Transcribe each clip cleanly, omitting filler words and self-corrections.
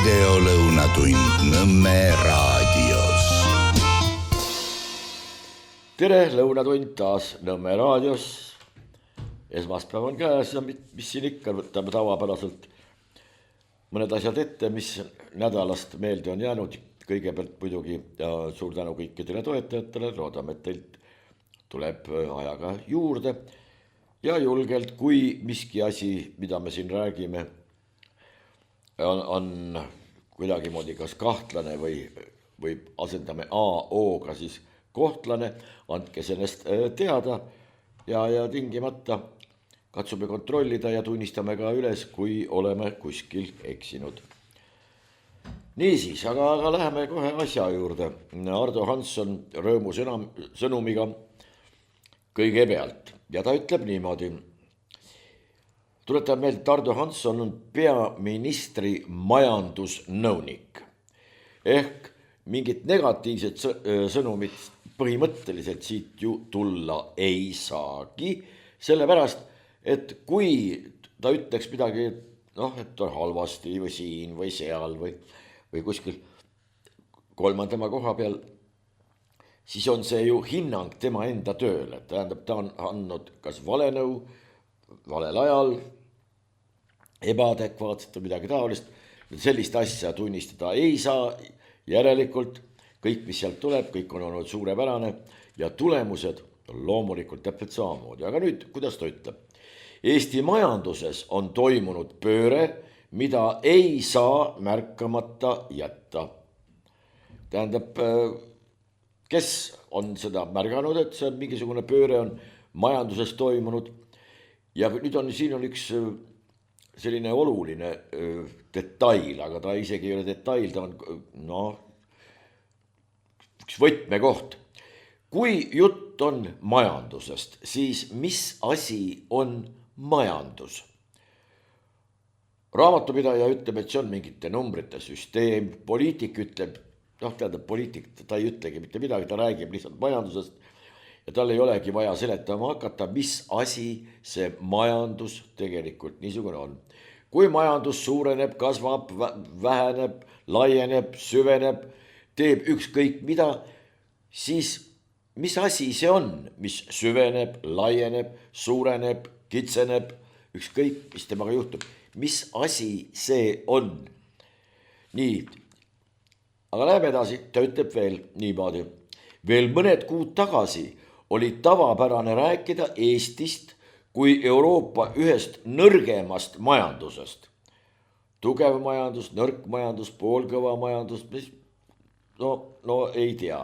videolõunatund Nõmme raadios. Tere, lõunatund taas Nõmme raadios. Esmaspäev on käes ja mis siin ikka, võtame tavapäraselt mõned asjad ette, mis nädalast meelde on jäänud. Kõigepealt muidugi ja suur tänu kõikidele toetajatele, loodame, et teilt tuleb ajaga juurde ja julgelt, kui miski asi, mida me siin räägime, on kuidagimoodi kas kahtlane või asendame A-O-ga siis kohtlane, andke sellest teada ja tingimata katsume kontrollida ja tunnistame ka üles, kui oleme kuskil eksinud. Niisiis, aga läheme kohe asja juurde. Ardo Hansson rõõmu sõnumiga kõigepealt ja ta ütleb niimoodi. Tuletab meelde, et Ardo Hansson on peaministri majandusnõunik. Ehk mingit negatiivset sõnumit põhimõtteliselt siit ju tulla ei saagi, sellepärast, et kui ta ütleks midagi, et on halvasti või siin või seal või kuskil kolmandama koha peal, siis on see ju hinnang tema enda tööle. Tähendab, ta on andnud kas vale nõu, valel ajal, ebaadekvaatset või midagi taolist. Sellist asja tunnistada ei saa, järelikult kõik, mis sealt tuleb, kõik on olnud suurepärane ja tulemused on loomulikult täpselt samamoodi. Aga nüüd, kuidas ta ütleb? Eesti majanduses on toimunud pööre, mida ei saa märkamata jätta. Tähendab, kes on seda märganud, et see mingisugune pööre on majanduses toimunud ja nüüd siin on üks selline oluline detail, aga ta isegi ei ole detail, ta on üks võtmekoht. Kui jutt on majandusest, siis mis asi on majandus? Raamatupidaja ütleb, et see on mingite numbrite süsteem, poliitik ütleb, poliitik, ta ei ütlegi mitte midagi, ta räägib lihtsalt majandusest ja tal ei olegi vaja seletama hakata, mis asi see majandus tegelikult niisugune on. Kui majandus suureneb, kasvab, väheneb, laieneb, süveneb, teeb ükskõik mida, siis mis asi see on, mis süveneb, laieneb, suureneb, kitseneb, ükskõik, mis temaga juhtub. Mis asi see on? Nii, aga läheme edasi, ta ütleb veel niimoodi. Veel mõned kuud tagasi oli tavapärane rääkida Eestist kui Euroopa ühest nõrgemast majandusest. Tugev majandus, nõrk majandus, poolkõva majandus, no ei tea.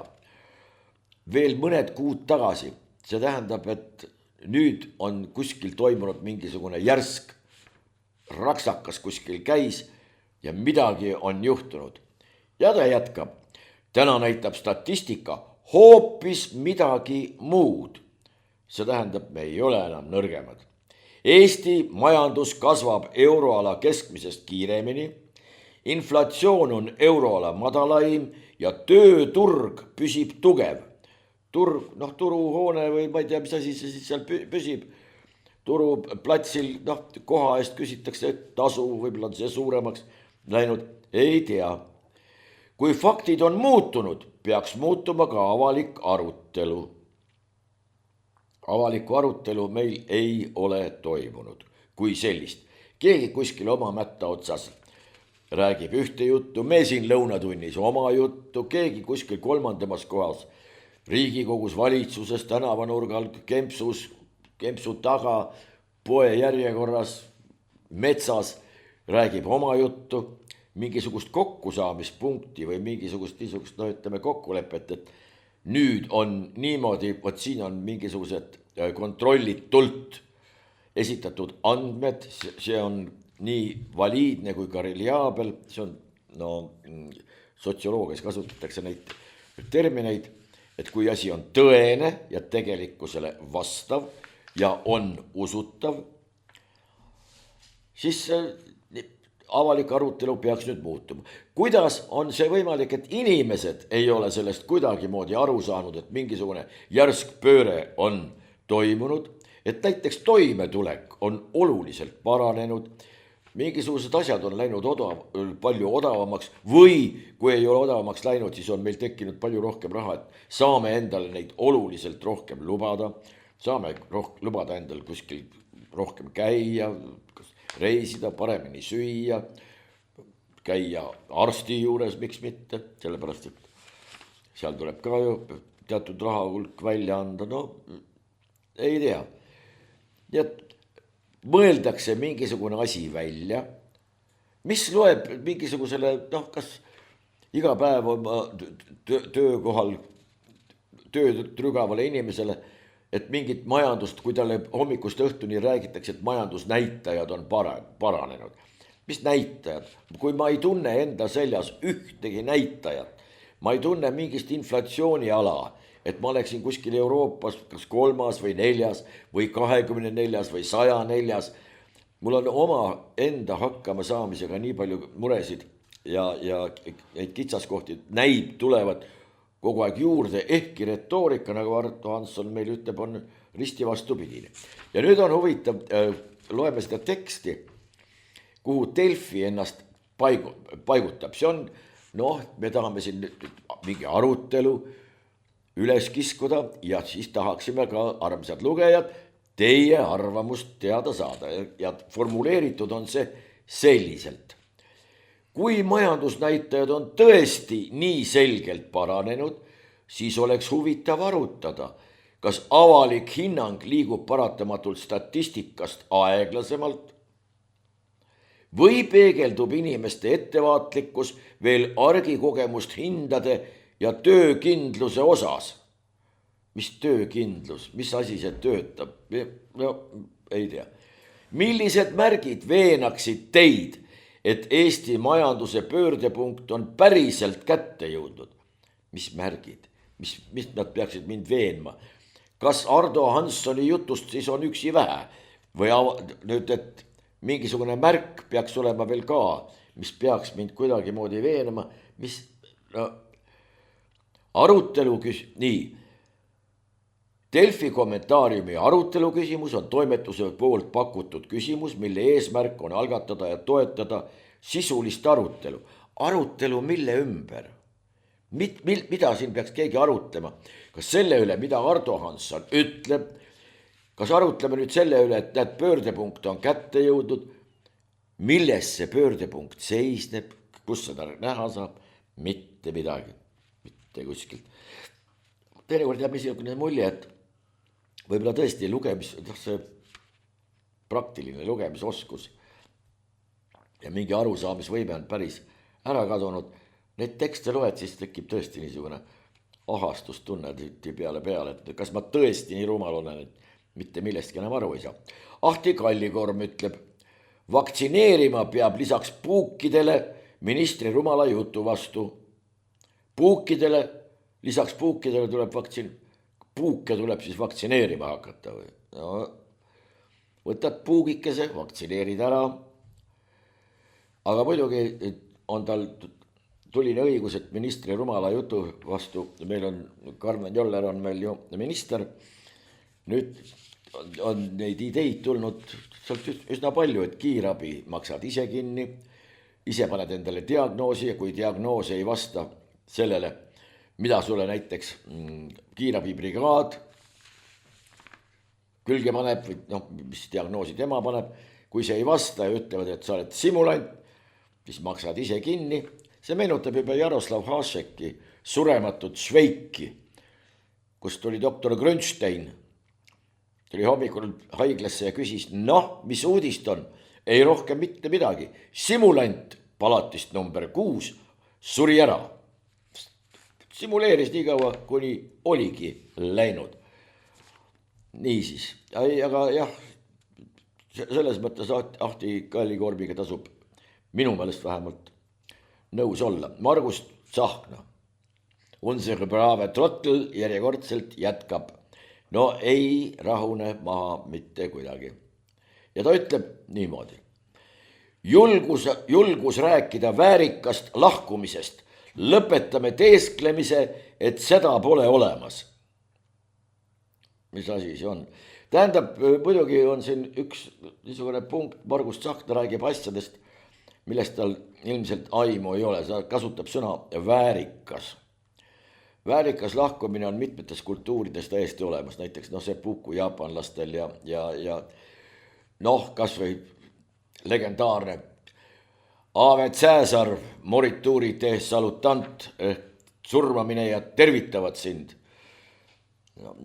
Veel mõned kuud tagasi, see tähendab, et nüüd on kuskil toimunud mingisugune järsk, raksakas kuskil käis ja midagi on juhtunud. Ja ta jätkab, täna näitab statistika hoopis midagi muud. See tähendab, me ei ole enam nõrgemad. Eesti majandus kasvab euroala keskmisest kiiremini, inflatsioon on euroala madalaim ja tööturg püsib tugev. Turuhoone või ma ei tea, mis asi see seal püsib. Turuplatsil, koha eest küsitakse tasu, võib-olla on see suuremaks läinud, ei tea. Kui faktid on muutunud, peaks muutuma ka avalik arutelu. Avalikku arutelu meil ei ole toimunud kui sellist. Keegi kuskil oma mätta otsas räägib ühte juttu, me siin lõunatunnis oma juttu, keegi kuskil kolmandamas kohas Riigikogus, valitsuses, tänavanurgal, kempsu taga, poe järjekorras, metsas räägib oma juttu, mingisugust kokkusaamispunkti või mingisugust kokkulepet, et nüüd on niimoodi, siin on mingisugused kontrollitult esitatud andmed, see on nii valiidne kui ka reliaabel, see on, sotsioloogias kasutatakse neid termineid, et kui asi on tõene ja tegelikkusele vastav ja on usutav, siis avalik arutelu peaks nüüd muutuma. Kuidas on see võimalik, et inimesed ei ole sellest kuidagimoodi aru saanud, et mingisugune järsk pööre on toimunud, et näiteks toimetulek on oluliselt paranenud, mingisugused asjad on läinud palju odavamaks või kui ei ole odavamaks läinud, siis on meil tekkinud palju rohkem raha, et saame endale neid oluliselt rohkem lubada, saame lubada endal kuskil rohkem käia, reisida, paremini süüa, käia arsti juures, miks mitte, sellepärast et seal tuleb ka ju teatud raha hulk välja anda, no ei tea. Nii et mõeldakse mingisugune asi välja, mis loeb mingisugusele, noh, kas iga päev oma töökohal tööd trügavale inimesele, et mingit majandust, kui talle hommikust õhtuni räägitakse, et majandusnäitajad on paranenud. Mis näitajad? Kui ma ei tunne enda seljas ühtegi näitajat, ma ei tunne mingist inflatsiooniala, et ma oleksin kuskil Euroopas kas 3. või 4. või 24. või 104. Mul on oma enda hakkama saamisega nii palju muresid ja neid kitsaskohti näib tulevad kogu aeg juurde, ehkki retoorika, nagu Arto Hansson meil ütleb, on risti vastupidine. Ja nüüd on huvitav, loeme seda teksti, kuhu Delfi ennast paigutab. See on, noh, me tahame siin mingi arutelu üles kiskuda ja siis tahaksime ka, armsad lugejad, teie arvamust teada saada ja formuleeritud on see selliselt. Kui majandusnäitajad on tõesti nii selgelt paranenud, siis oleks huvitav arutada, kas avalik hinnang liigub paratamatult statistikast aeglasemalt või peegeldub inimeste ettevaatlikkus veel argikogemust hindade ja töökindluse osas. Mis töökindlus, mis asi see töötab? No, ei tea. Millised märgid veenaksid teid, et Eesti majanduse pöördepunkt on päriselt kätte jõudnud? Mis märgid? Mis nad peaksid mind veenma? Kas Ardo Hanssoni jutust siis on üksi vähe? Või nüüd, et mingisugune märk peaks olema veel ka, mis peaks mind kuidagi moodi veenema, mis... No, arutelu nii. Delfi kommentaariumi arutelu küsimus on toimetuse poolt pakutud küsimus, mille eesmärk on algatada ja toetada sisulist arutelu. Arutelu mille ümber? Mida siin peaks keegi arutlema? Kas selle üle, mida Ardo Hansson ütleb? Kas arutleme nüüd selle üle, et need pöördepunkt on kätte jõudnud? Milles see pöördepunkt seisneb? Kus seda näha saab? Mitte midagi. Kuskilt. Teinekord jääb niisugune mulje, et võib-olla tõesti see praktiline lugemisoskus ja mingi arusaamisvõime on päris ära kadunud. Neid tekste loed, siis tekib tõesti niisugune ahastustunne peale, et kas ma tõesti nii rumal olen, et mitte millestki enam aru ei saa. Ahti Kallikorm ütleb, vaktsineerima peab lisaks puukidele ministri rumala jutu vastu. Lisaks puukidele tuleb puuke tuleb siis vaktsineerima hakata või? No, võtad puugikese, vaktsineerid ära. Aga muidugi on tal tuline õigus, et ministri rumala jutu vastu, meil on, Karmen Joller on meil ju minister, nüüd on neid ideid tulnud sealt üsna palju, et kiirabi maksad ise kinni, ise paned endale diagnoosi ja kui diagnoos ei vasta sellele, mida sulle näiteks kiirabibrigaad külge paneb või noh, mis diagnoosi tema paneb, kui see ei vasta ja ütlevad, et sa oled simulant, siis maksad ise kinni. See meenutab juba Jaroslav Hašeki surematut Šveiki, kus tuli doktor Grünstein, tuli hommikul haiglasse ja küsis, noh, mis uudist on, ei rohkem mitte midagi, simulant palatist number 6 suri ära. Simuleeris nii kaua, kuni oligi läinud. Niisiis, aga jah, selles mõttes Ahti Kallikormiga tasub minu meelest vähemalt nõus olla. Margus Tsahkna, Unsere brave trottel järjekordselt jätkab. No ei rahune maha mitte kuidagi. Ja ta ütleb niimoodi. Julgus rääkida väärikast lahkumisest. Lõpetame teesklemise, et seda pole olemas. Mis asi see on? tähendab, muidugi on siin üks niisugune punkt, Margus Tsahkna räägib asjadest, millest tal ilmselt aimu ei ole, ta kasutab sõna väärikas. Väärikas lahkumine on mitmetes kultuurides täiesti olemas, näiteks seppuku jaapanlastel ja noh, kas või legendaarne Ave Caesar morituri te salutant ehk surmamine ja tervitavad sind.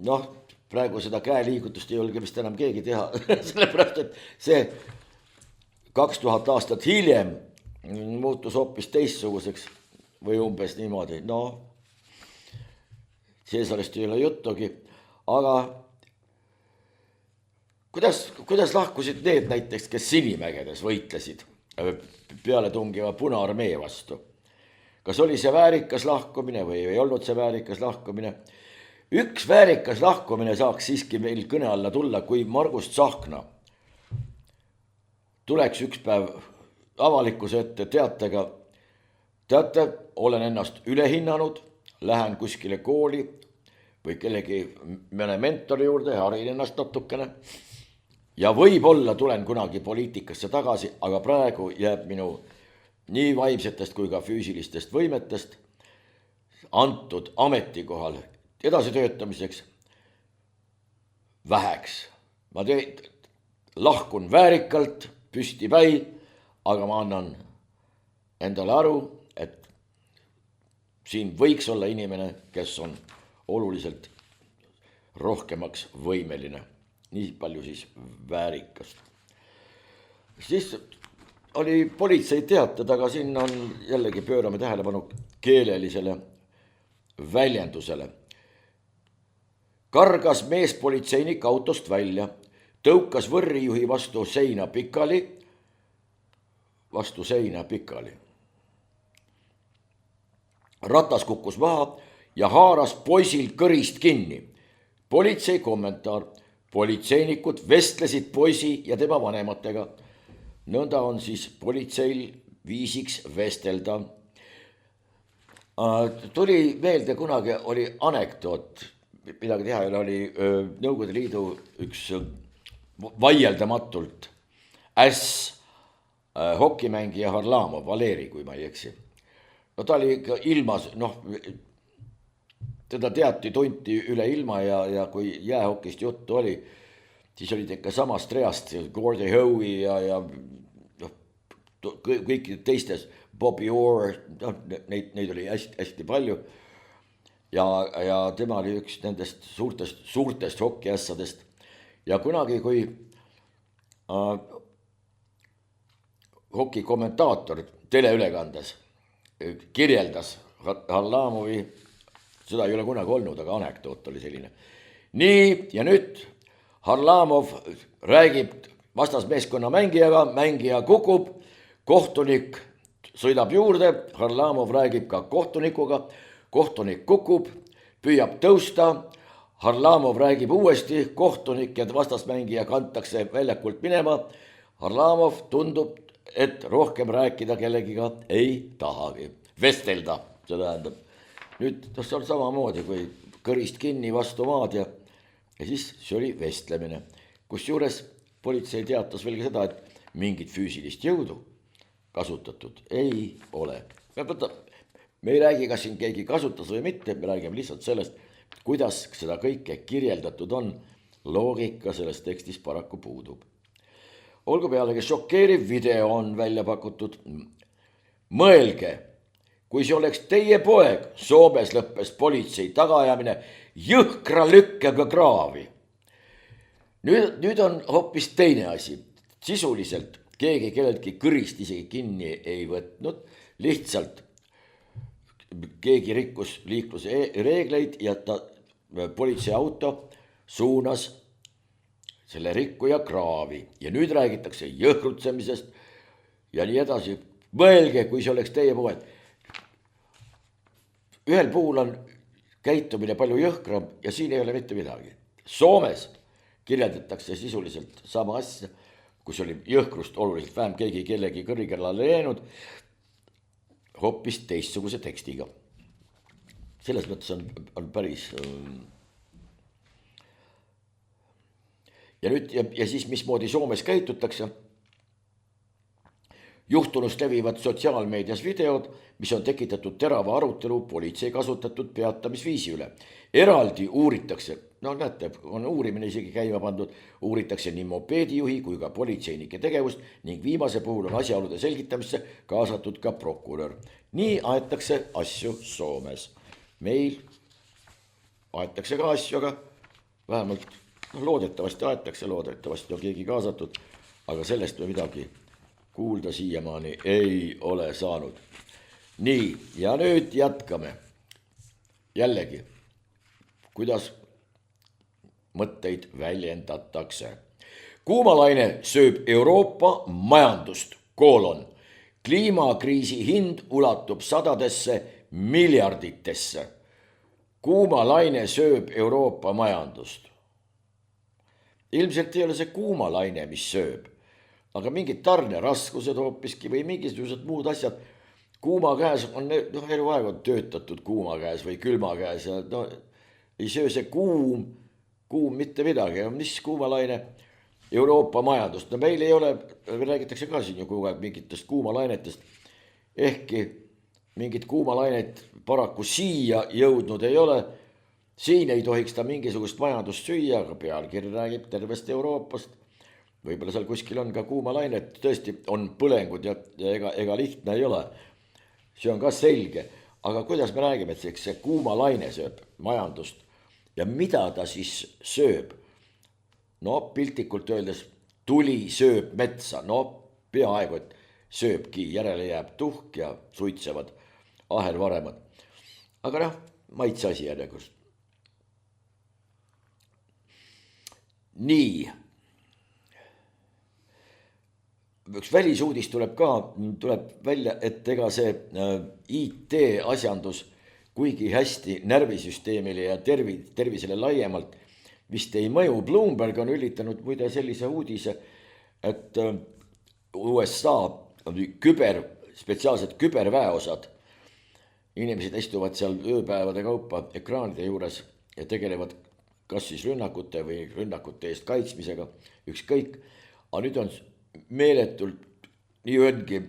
Noh, praegu seda käeliigutust ei julge vist enam keegi teha, sellepärast et see 2000 aastat hiljem muutus hoopis teistsuguseks või umbes niimoodi, Caesarist ei ole juttugi, aga kuidas lahkusid need näiteks, kes Sinimägedes võitlesid peale tungiva Punaarmee vastu? Kas oli see väärikas lahkumine või ei olnud see väärikas lahkumine? Üks väärikas lahkumine saaks siiski meil kõne alla tulla, kui Margus Tsahkna tuleks üks päev avalikkuse ette teatega, teate, olen ennast üle hinnanud, lähen kuskile kooli või kellegi mõne mentori juurde, harin ennast natukene ja võib-olla tulen kunagi poliitikasse tagasi, aga praegu jääb minu nii vaimsetest kui ka füüsilistest võimetest antud ametikohal edasitöötamiseks väheks. Ma lahkun väärikalt, püstipäi, aga ma annan endale aru, et siin võiks olla inimene, kes on oluliselt rohkemaks võimeline. Nii palju siis väärikast. Siis oli politsei teated, aga siin on jällegi pöörame tähelepanu keelelisele väljendusele. Kargas meespolitseinik autost välja, tõukas võrrijuhi vastu seina pikali. Ratas kukkus maha ja haaras poisil kõrist kinni. Politsei kommentaar. Politseinikud vestlesid poisi ja tema vanematega. Nõnda on siis politseil viisiks vestelda. Tuli meelde, kunagi oli anekdoot, midagi teha ei ole, oli Nõukogude Liidu üks vaieldamatult hokimängija Harlamov, Valeri, kui ma ei eksi. No ta oli ikka ilmas, teda tunti üle ilma ja kui jäähokist juttu oli, siis olid ikka samast reast Gordie Howe ja kõikide teistes, Bobby Orr, neid oli hästi palju. Ja tema oli üks nendest suurtest hokiässadest. Ja kunagi, kui hokikommentaator teleülekandes kirjeldas Harlamovi, seda ei ole kunagi olnud, aga anekdoot oli selline. Nii, ja nüüd Harlamov räägib vastasmeeskonna mängijaga, mängija kukub, kohtunik sõidab juurde, Harlamov räägib ka kohtunikuga, kohtunik kukub, püüab tõusta, Harlamov räägib uuesti, kohtunik ja vastasmängija kantakse väljakult minema, Harlamov tundub, et rohkem rääkida kellegiga ei tahagi, vestelda, see tähendab. Nüüd see on samamoodi, kui kõrist kinni vastu maad ja siis see oli vestlemine. Kusjuures politsei teatas veel seda, et mingit füüsilist jõudu kasutatud ei ole. Me ei räägi, kas siin keegi kasutas või mitte, me räägime lihtsalt sellest, kuidas seda kõike kirjeldatud on. Loogika selles tekstis paraku puudub. Olgu pealegi šokeeriv video on välja pakutud. Mõelge, kui see oleks teie poeg, Soomes lõppes politsei tagaajamine jõhkra lükkega kraavi. Nüüd on hoopis teine asi. Sisuliselt keegi kelleltki kõrist isegi kinni ei võtnud, lihtsalt keegi rikkus liikluse reegleid ja politseiauto suunas selle rikkuja kraavi. Ja nüüd räägitakse jõhkrutsemisest ja nii edasi. Mõelge, kui see oleks teie poeg. Ühel puhul on käitumine palju jõhkram ja siin ei ole mitte midagi. Soomes kirjeldatakse sisuliselt sama asja, kus oli jõhkrust oluliselt vähem, keegi kellegi kõrikellale jäänud, hoopis teistsuguse tekstiga. Selles mõttes on päris ja nüüd ja siis mismoodi Soomes käitutakse. Juhtunust levivad sotsiaalmeedias videod, mis on tekitatud terava arutelu politsei kasutatud peatamisviisi üle. Eraldi uuritakse, no näete, on uurimine isegi käima pandud, uuritakse nii mopeedijuhi kui ka politseinike tegevust ning viimase puhul on asjaolude selgitamisse kaasatud ka prokurör. Nii aetakse asju Soomes. Meil aetakse ka asju, aga vähemalt loodetavasti aetakse, loodetavasti on keegi kaasatud, aga sellest me midagi kuulda siiamaani ei ole saanud. Nii, ja nüüd jätkame. Jällegi, kuidas mõtteid väljendatakse. Kuumalaine sööb Euroopa majandust, : kliimakriisi hind ulatub sadadesse miljarditesse. Kuumalaine sööb Euroopa majandust. Ilmselt ei ole see kuumalaine, mis sööb, aga mingid tarneraskused hoopiski või mingisugused muud asjad. Kuuma käes on, eluaeg on töötatud kuuma käes või külma käes ja ei söö see kuum mitte midagi. Mis kuumalaine Euroopa majandust? No meil ei ole, räägitakse ka siin ju kogu aeg mingitest kuumalainetest, ehkki mingit kuumalainet paraku siia jõudnud ei ole. Siin ei tohiks ta mingisugust majandust süüa, aga pealkiri räägib tervest Euroopast. Võib-olla seal kuskil on ka kuumalainet, tõesti on põlengud ja ega lihtne ei ole. See on ka selge, aga kuidas me räägime, et see kuumalaine sööb majandust ja mida ta siis sööb? No piltlikult öeldes tuli sööb metsa, no peaaegu, et sööbki, järele jääb tuhk ja suitsevad ahelvaremad. Aga maitse asi järjekord. Nii. Üks välisuudis tuleb välja, et ega see IT asjandus kuigi hästi närvisüsteemile ja tervisele laiemalt vist ei mõju. Bloomberg on üllitanud muide sellise uudise, et USA spetsiaalsed küberväeosad, inimesed istuvad seal ööpäevade kaupa ekraanide juures ja tegelevad kas siis rünnakute või rünnakute eest kaitsmisega, ükskõik. Aga nüüd on meeletult, nii öeldki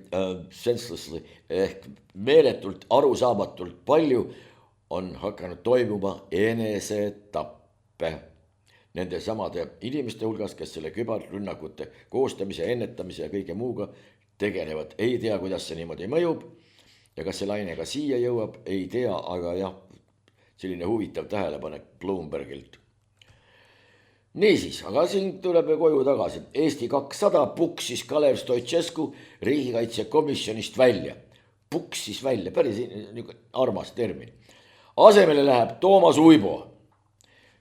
senselessly, ehk meeletult arusaamatult palju on hakanud toimuma enesetappe nende samade inimeste hulgas, kes selle küberrünnakute koostamise, ennetamise ja kõige muuga tegelevad. Ei tea, kuidas see niimoodi mõjub ja kas see laine ka siia jõuab, ei tea, aga jah, selline huvitav tähelepanek Bloombergilt. Niisiis, aga siin tuleme koju tagasi. Eesti 200 puksis Kalev Stoicescu riigikaitsekomisjonist välja. Puksis välja, päris armas termin. Asemele läheb Toomas Uibo.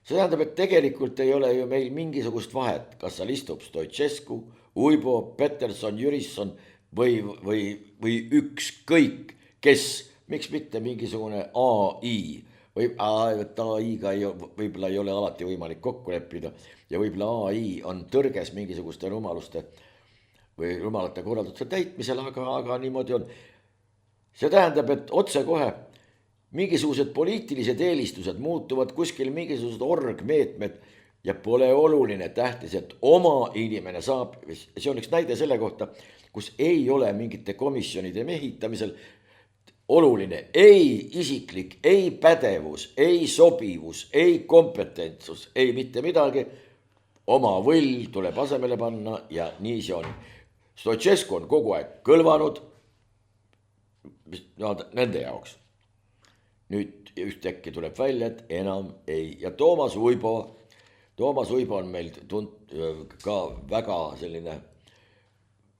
See tähendab, et tegelikult ei ole ju meil mingisugust vahet, kas seal istub Stoicescu, Uibo, Peterson, Jürisson või ükskõik kes, miks mitte mingisugune AI. AI-ga võib-olla ei ole alati võimalik kokku leppida ja võib-olla AI on tõrges mingisuguste rumaluste või rumalate korralduste täitmisel, aga niimoodi on. See tähendab, et otsekohe mingisugused poliitilised eelistused muutuvad kuskil mingisugused orgmeetmed ja pole oluline, tähtis, et oma inimene saab. See on üks näide selle kohta, kus ei ole mingite komisjonide mehitamisel oluline ei isiklik, ei pädevus, ei sobivus, ei kompetentsus, ei mitte midagi. Oma võll tuleb asemele panna ja nii see on. Stoicescu on kogu aeg kõlvanud nende jaoks. Nüüd ühtäkki tuleb välja, et enam ei. Ja Toomas Uibo on meil ka väga selline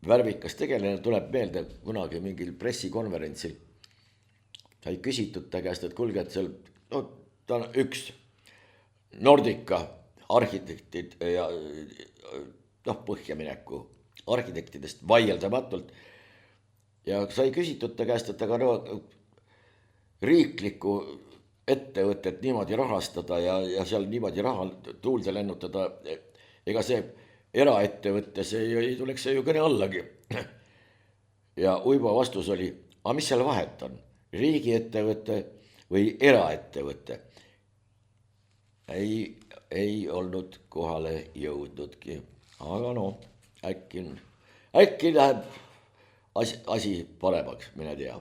värvikas tegelane, tuleb meelde kunagi mingil pressikonverentsil. Sai küsitud ta käest, et kuulge, et seal, ta on üks Nordica arhitektid ja põhjamineku arhitektidest vaieldamatult. Ja sai küsitud ta käest, et aga riiklikku ettevõtet niimoodi rahastada ja seal niimoodi raha tuulde lennutada, ega see eraettevõttes ei tuleks see ju kõne allagi. Ja Uibo vastus oli, aga mis seal vahet on? Riigiettevõte või eraettevõte. ei olnud kohale jõudnudki. Aga no, äkki läheb asi paremaks, mine tea.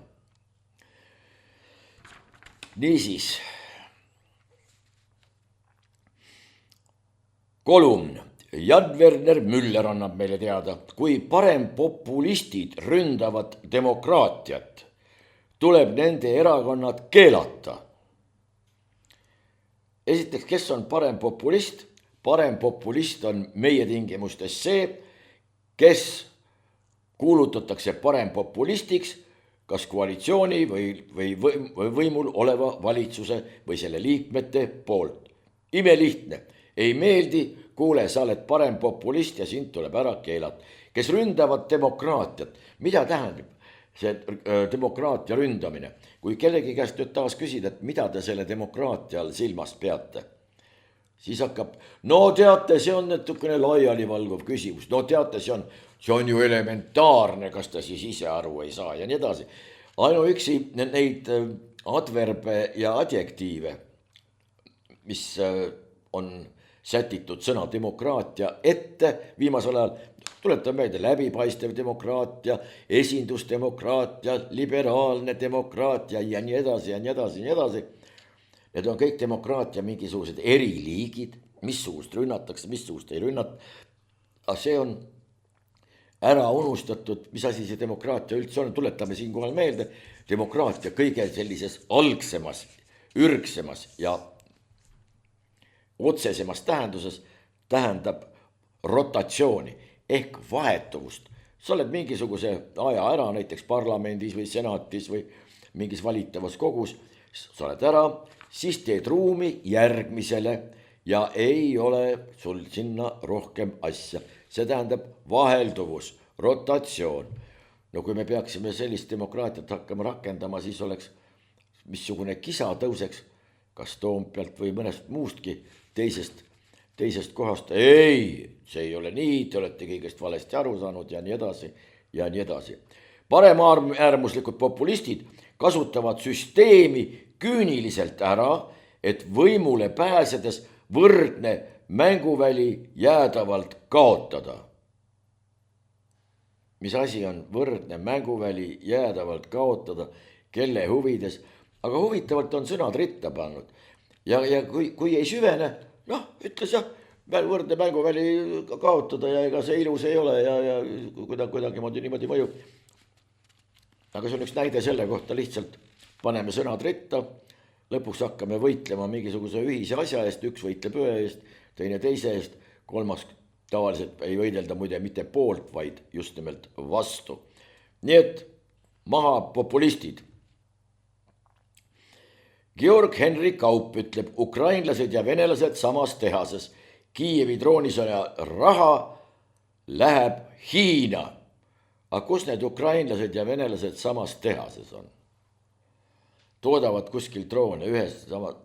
Niisiis, kolumn. Jan-Werner Müller annab meile teada, kui parempopulistid ründavad demokraatiat, tuleb nende erakonnad keelata. Esiteks, kes on parempopulist? Parempopulist on meie tingimustes see, kes kuulutatakse parempopulistiks kas koalitsiooni või võimul oleva valitsuse või selle liikmete poolt. Imelihtne, ei meeldi, kuule, sa oled parempopulist ja sind tuleb ära keelata. Kes ründavad demokraatiat, mida tähendab see demokraatia ründamine? Kui kellegi käest nüüd taas küsida, et mida te selle demokraatia all silmas peate, siis hakkab, no teate, see on natukene laialivalguv küsimus, no teate, see on ju elementaarne, kas ta siis ise aru ei saa ja nii edasi. Ainuüksi neid adverbe ja adjektiive, mis on sätitud sõna demokraatia ette viimasel ajal, tuletan meelde, läbipaistev demokraatia, esindusdemokraatia, liberaalne demokraatia ja nii edasi ja nii edasi ja nii edasi. Need on kõik demokraatia mingisugused eriliigid, missugust rünnatakse, missugust ei rünnata. Aga see on ära unustatud, mis asi see demokraatia üldse on, tuletame siinkohal meelde, demokraatia kõige sellises algsemas, ürgsemas ja otsesemas tähenduses tähendab rotatsiooni ehk vahetuvust. Sa oled mingisuguse aja ära, näiteks parlamendis või senatis või mingis valitavas kogus, sa oled ära, siis teed ruumi järgmisele ja ei ole sul sinna rohkem asja. See tähendab vahelduvus, rotatsioon. No kui me peaksime sellist demokraatiat hakkama rakendama, siis oleks missugune kisa tõuseks, kas Toompealt või mõnest muustki teisest kohast. Ei, see ei ole nii, te olete kõigest valesti aru saanud ja nii edasi ja nii edasi. Paremäärmuslikud populistid kasutavad süsteemi küüniliselt ära, et võimule pääsedes võrdne mänguväli jäädavalt kaotada. Mis asi on võrdne mänguväli jäädavalt kaotada, kelle huvides? Aga huvitavalt on sõnad ritta pannud. Ja kui ei süvene, ütles jah, võrdne mänguväli kaotada ja ega see ilus ei ole ja kuidagi niimoodi mõjub. Aga see on üks näide selle kohta, lihtsalt paneme sõnad ritta, lõpuks hakkame võitlema mingisuguse ühise asja eest, üks võitleb ühe eest, teine teise eest, kolmas tavaliselt ei võidelda muide mitte poolt, vaid just nimelt vastu. Nii et maha populistid. Georg Henry Kaup ütleb, ukrainlased ja venelased samas tehases. Kiievi droonisõja raha läheb Hiina. Aga kus need ukrainlased ja venelased samas tehases on? Toodavad kuskil droone ühes sama.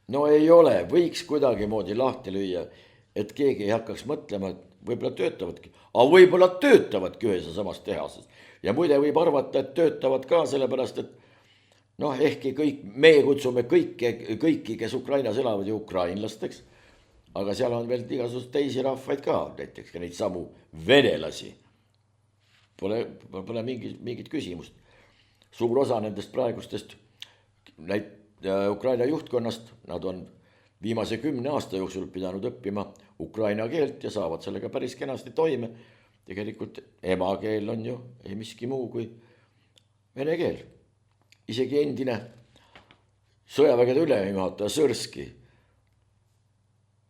No ei ole, võiks kuidagi moodi lahti lüüa, et keegi ei hakkaks mõtlema, et võib-olla töötavadki. Aga võib-olla töötavadki ühes samas tehases. Ja muide võib arvata, et töötavad ka sellepärast, et ehkki meie kutsume kõiki, kes Ukrainas elavad ju ukrainlasteks, aga seal on veel igasugust teisi rahvaid ka, näiteks ka neid samu venelasi. Pole mingit küsimust. Suur osa nendest praegustest Ukraina juhtkonnast, nad on viimase 10 aasta jooksul pidanud õppima ukraina keelt ja saavad sellega päris kenasti toime. Tegelikult emakeel on ju ei miski muu kui vene keel. Isegi endine sõjavägede ülemjuhataja Sõrski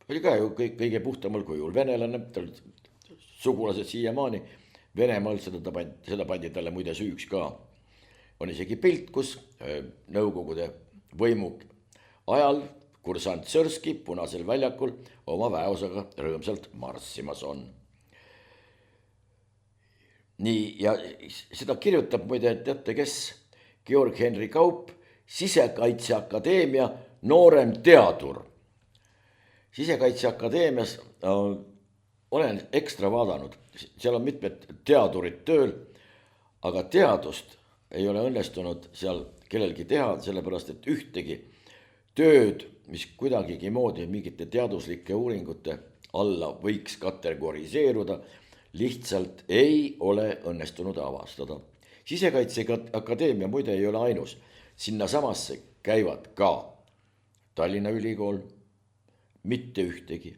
oli ka ju kõige puhtamal kujul venelane, sugulased siiamaani Venemaal, seda pandi talle muide süüks ka. On isegi pilt, kus Nõukogude võimu ajal kursant Sõrski Punasel väljakul oma väeosaga rõõmsalt marssimas on. Nii, ja seda kirjutab muide, et teate kes? Georg Henry Kaup, Sisekaitseakadeemia noorem teadur. Sisekaitseakadeemias olen ekstra vaadanud, seal on mitmed teadurid tööl, aga teadust ei ole õnnestunud seal kellelgi teha, sellepärast et ühtegi tööd mis kuidagigi moodi mingite teaduslike uuringute alla võiks kategoriseeruda, lihtsalt ei ole õnnestunud avastada. Sisekaitseakadeemia muide ei ole ainus, sinna samasse käivad ka Tallinna Ülikool, mitte ühtegi,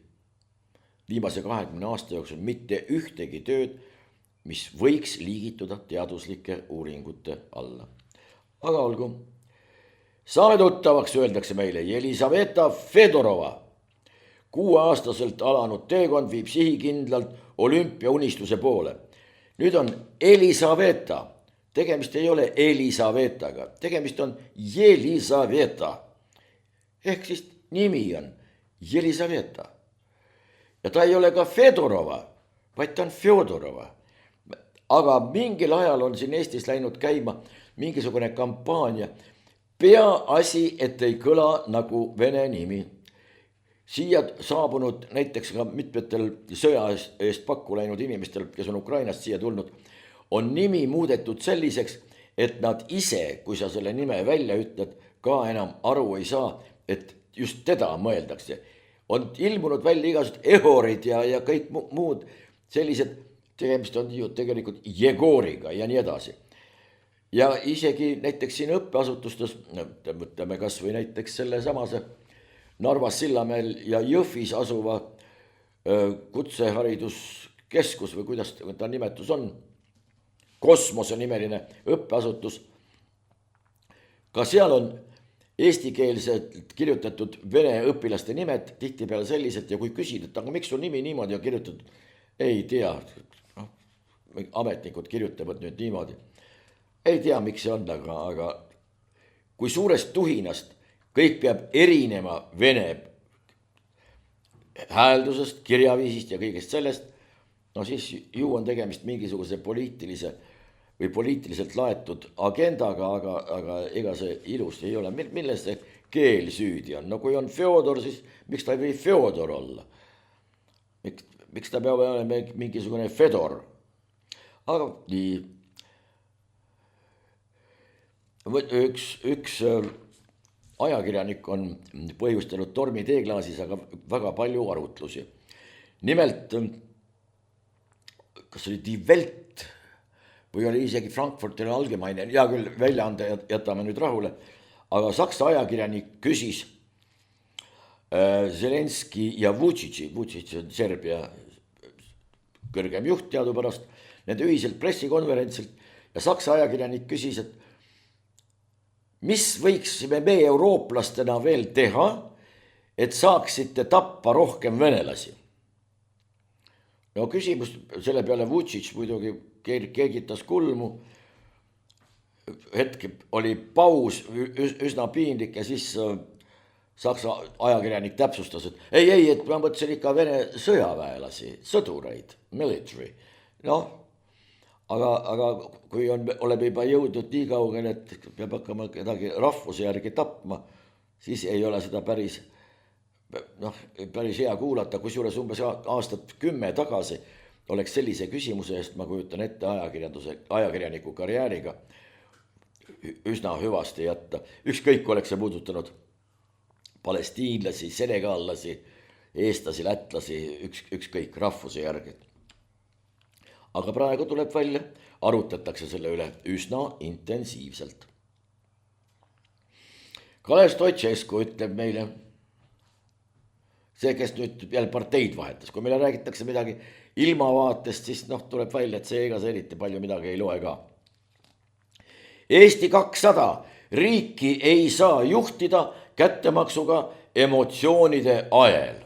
viimase 20 aasta jooksul mitte ühtegi tööd, mis võiks liigituda teaduslike uuringute alla. Aga olgu, saame tuttavaks, öeldakse meile, Jelisaveta Fedorova. 6-aastaselt alanud teekond viib sihikindlalt olümpiaunistuse poole. Nüüd on Elisaveta, tegemist ei ole Elisavetaga, tegemist on Jelisaveta. Ehk siis nimi on Jelisaveta. Ja ta ei ole ka Fedorova, vaid ta on Fjodorova. Aga mingil ajal on siin Eestis läinud käima mingisugune kampaania. Peaasi, et ei kõla nagu vene nimi. Siia saabunud näiteks ka mitmetel sõja eest pakku läinud inimestel, kes on Ukrainast siia tulnud, on nimi muudetud selliseks, et nad ise, kui sa selle nime välja ütled, ka enam aru ei saa, et just teda mõeldakse. On ilmunud välja igasugused Ehorid ja kõik muud sellised, tegemist on ju tegelikult Jegoriga ja nii edasi. Ja isegi näiteks siin õppeasutustes, mõtleme kas või näiteks selle samase Narvas, Sillamäel ja Jõhvis asuva kutsehariduskeskus või kuidas ta nimetus on, Kosmose nimeline õppeasutus. Ka seal on eestikeelselt kirjutatud vene õpilaste nimed tihtipeale sellised ja kui küsid, et aga miks su nimi niimoodi on kirjutatud, ei tea, ametnikud kirjutavad nüüd niimoodi. Ei tea, miks see on, aga kui suurest tuhinast kõik peab erinema vene hääldusest, kirjaviisist ja kõigest sellest, no siis ju on tegemist mingisuguse poliitilise või poliitiliselt laetud agendaga, aga ega see ilus ei ole. Milles see keel süüdi on? No kui on Fjodor, siis miks ta ei või Fjodor olla? Miks ta peab olema mingisugune Fedor? Aga nii. Üks ajakirjanik on põhjustanud tormi teeklaasis, aga väga palju arutlusi. Nimelt, kas oli Die Welt või oli isegi Frankfurter Allgemeine, hea küll, väljaande jätame nüüd rahule, aga Saksa ajakirjanik küsis Zelenski ja Vučići on Serbia kõrgem juht teadupärast, nende ühiselt pressikonverentsilt ja Saksa ajakirjanik küsis, et mis võiksime me eurooplastena veel teha, et saaksite tappa rohkem venelasi? No küsimus selle peale Vučić muidugi keegitas kulmu, hetk oli paus, üsna piinlik ja siis Saksa ajakirjanik täpsustas, et ei, et ma mõtlesin ikka vene sõjaväelasi, sõdureid, military. Noh, aga kui oleme juba jõudnud nii kaugele, et peab hakkama kedagi rahvuse järgi tapma, siis ei ole seda päris hea kuulata, kusjuures umbes aastat 10 tagasi oleks sellise küsimuse eest, ma kujutan ette ajakirjaniku karjääriga üsna hüvasti jätta. Ükskõik oleks see puudutanud palestiinlasi, senegallasi, eestlasi, lätlasi, ükskõik rahvuse järgi. Aga praegu tuleb välja, arutatakse selle üle üsna intensiivselt. Kalev Stoicescu ütleb meile, see, kes nüüd jälle parteid vahetas, kui meile räägitakse midagi ilmavaatest, siis tuleb välja, et see ega see eriti palju midagi ei loe ka. Eesti 200 riiki ei saa juhtida kättemaksuga emotsioonide ajel.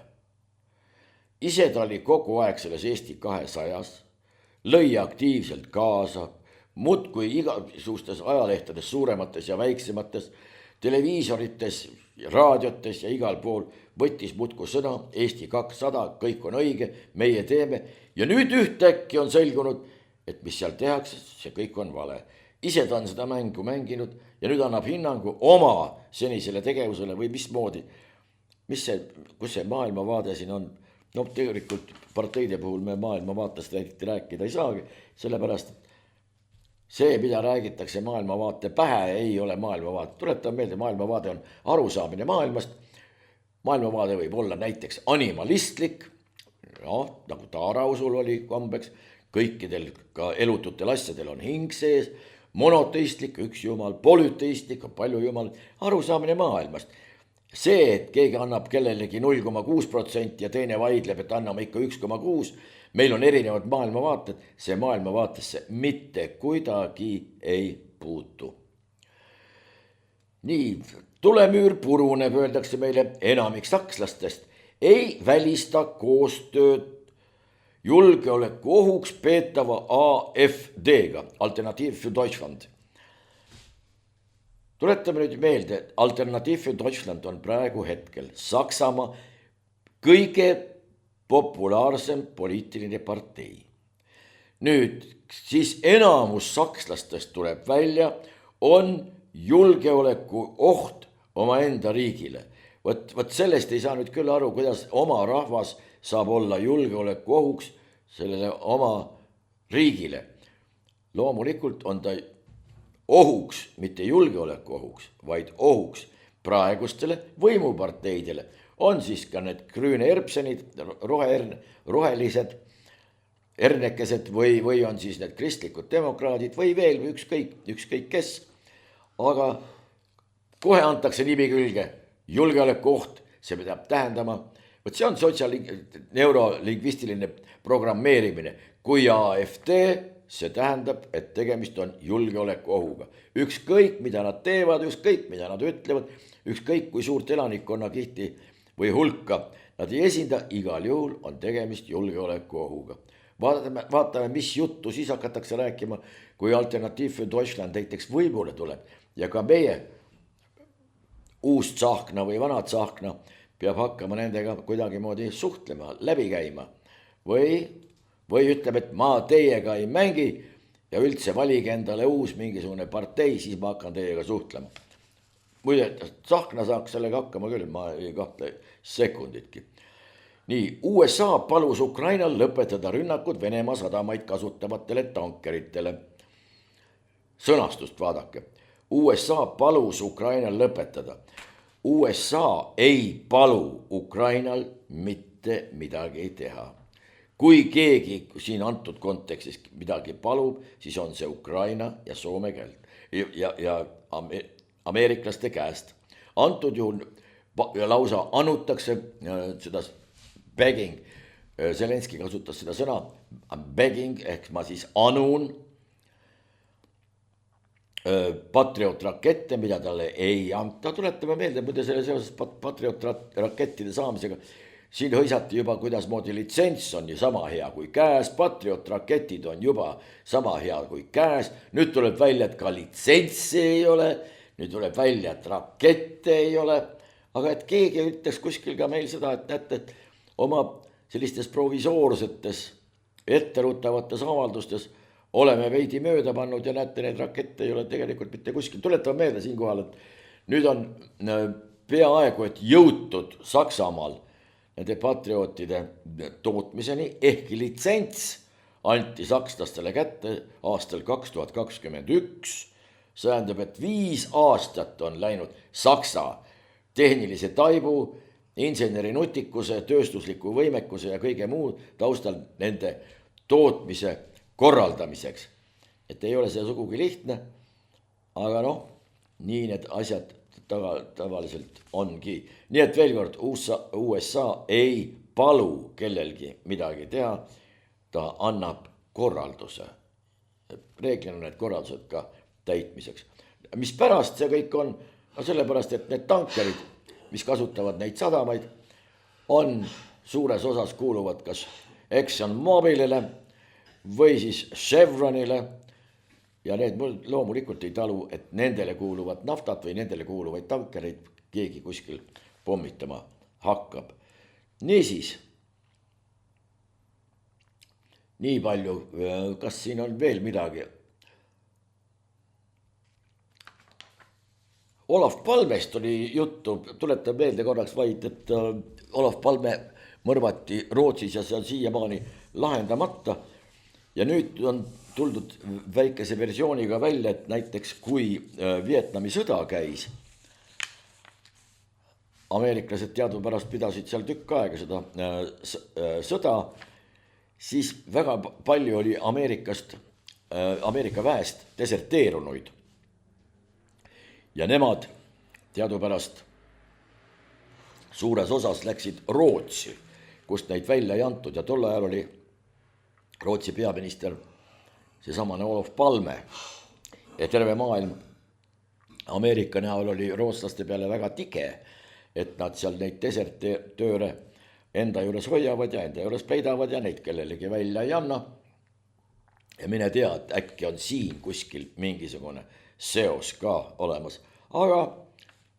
Ise ta oli kogu aeg selles Eesti 200-s, lõi aktiivselt kaasa, muudkui igasugustes ajalehtedes, suuremates ja väiksemates, televiisorites, raadiotes ja igal pool võttis muudkui sõna, Eesti 200, kõik on õige, meie teeme. Ja nüüd ühtäkki on selgunud, et mis seal tehakse, see kõik on vale. Ise ta on seda mängu mänginud ja nüüd annab hinnangu oma senisele tegevusele või mismoodi. Kus see maailmavaade siin on? No tegelikult parteide puhul me maailmavaatest rääkida ei saagi, sellepärast see, mida räägitakse maailmavaate pähe, ei ole maailmavaate. Tuletan meelde, maailmavaade on arusaamine maailmast, maailmavaade võib olla näiteks animalistlik, noh, nagu taarausul oli kombeks, kõikidel ka elututel asjadel on hing sees, monoteistlik, üks jumal, polüteistlik, on palju jumal, arusaamine maailmast. See, et keegi annab kellelegi 0,6% ja teine vaidleb, et anname ikka 1,6%, meil on erinevad maailmavaated, see maailmavaatesse mitte kuidagi ei puutu. Nii, tulemüür puruneb, öeldakse meile enamik sakslastest, ei välista koostööd julgeoleku ohuks peetava AfD-ga, Alternatiiv für Deutschland. Tuletame nüüd meelde, et Alternatiiv für Deutschland on praegu hetkel Saksamaa kõige populaarsem poliitiline partei. Nüüd, siis enamus sakslastest tuleb välja, on julgeoleku oht omaenda riigile. Võt sellest ei saa nüüd küll aru, kuidas oma rahvas saab olla julgeoleku ohuks sellele oma riigile. Loomulikult on ta ohuks, mitte julgeoleku ohuks, vaid ohuks praegustele võimuparteidele. On siis ka need Grüne Erbsenid, rohelised ernekesed või on siis need kristlikud demokraadid või veel ükskõik kes. Aga kohe antakse nimi külge, julgeoleku oht, see peab tähendama, võt see on neurolingvistiline programmeerimine. Kui AfD, see tähendab, et tegemist on julgeoleku ohuga. Ükskõik, mida nad teevad, ükskõik, mida nad ütlevad, ükskõik, kui suurt elanikkonna kihti või hulka nad ei esinda, igal juhul on tegemist julgeoleku ohuga. Vaatame, mis juttu siis hakatakse rääkima, kui Alternatiiv für Deutschland näiteks võimule tuleb ja ka meie uus tsahkna või vana tsahkna peab hakkama nendega kuidagi moodi suhtlema, läbi käima või ütleb, et ma teiega ei mängi ja üldse valige endale uus mingisugune partei, siis ma hakkan teiega suhtlema. Muide, tsahkna saaks sellega hakkama küll, ma ei kahtle sekunditki. Nii, USA palus Ukrainal lõpetada rünnakud Venemaa sadamaid kasutavatele tankeritele. Sõnastust vaadake. USA palus Ukrainal lõpetada. USA ei palu Ukrainal mitte midagi teha. Kui keegi siin antud kontekstis midagi palub, siis on see Ukraina ja Soome käelt ja ameeriklaste käest. Antud juhul lausa anutakse seda begging. Zelenski kasutas seda sõna begging, ehk ma siis anun Patriot rakette, mida talle ei anta. Tuletame meelde, muide selle seoses Patriot rakettide saamisega. Siin hõisati juba, kuidas moodi litsents on ju sama hea kui käes, Patriot raketid on juba sama hea kui käes. Nüüd tuleb välja, et ka litsentsi ei ole, nüüd tuleb välja, et rakette ei ole. Aga et keegi ütles kuskil ka meil seda, et näete, et oma sellistes provisoorsetes etteruttavates avaldustes oleme veidi mööda pannud ja näete, need rakette ei ole tegelikult mitte kuskil. Tuletame meelde siinkohal, et nüüd on peaaegu et jõutud Saksamaal nende patriootide tootmiseni, ehkki litsents anti sakslastele kätte aastal 2021. See tähendab, et 5 aastat on läinud Saksa tehnilise taibu, inseneri nutikuse, tööstusliku võimekuse ja kõige muu taustal nende tootmise korraldamiseks. Et ei ole see sugugi lihtne, aga noh, nii need asjad tavaliselt ongi. Nii et veel kord, USA ei palu kellelgi midagi teha, ta annab korralduse. Reeglina need korraldused ka täitmiseks. Mis pärast see kõik on? No sellepärast, et need tankerid, mis kasutavad neid sadamaid, on suures osas kuuluvad kas Exxon Mobilile või siis Chevronile ja need loomulikult ei talu, et nendele kuuluvat naftat või nendele kuuluvaid tankereid keegi kuskil pommitama hakkab. Niisiis, nii palju, kas siin on veel midagi? Olaf Palmest oli juttu, tuletab meelde korraks vaid, et Olaf Palme mõrvati Rootsis ja see on siiamaani lahendamata. Ja nüüd on tuldud väikese versiooniga välja, et näiteks kui Vietnami sõda käis, ameeriklased teadupärast pidasid seal tükk aega seda sõda, siis väga palju oli Ameerika väest deserteerunuid. Ja nemad teadupärast suures osas läksid Rootsi, kust neid välja ei antud ja tol ajal oli Rootsi peaminister seesamane Olof Palme ja terve maailm Ameerika näol oli rootslaste peale väga tige, et nad seal neid desertööre enda juures hoiavad ja enda juures peidavad ja neid kellelegi välja ei anna. Ja mine tea, et äkki on siin kuskil mingisugune seos ka olemas, aga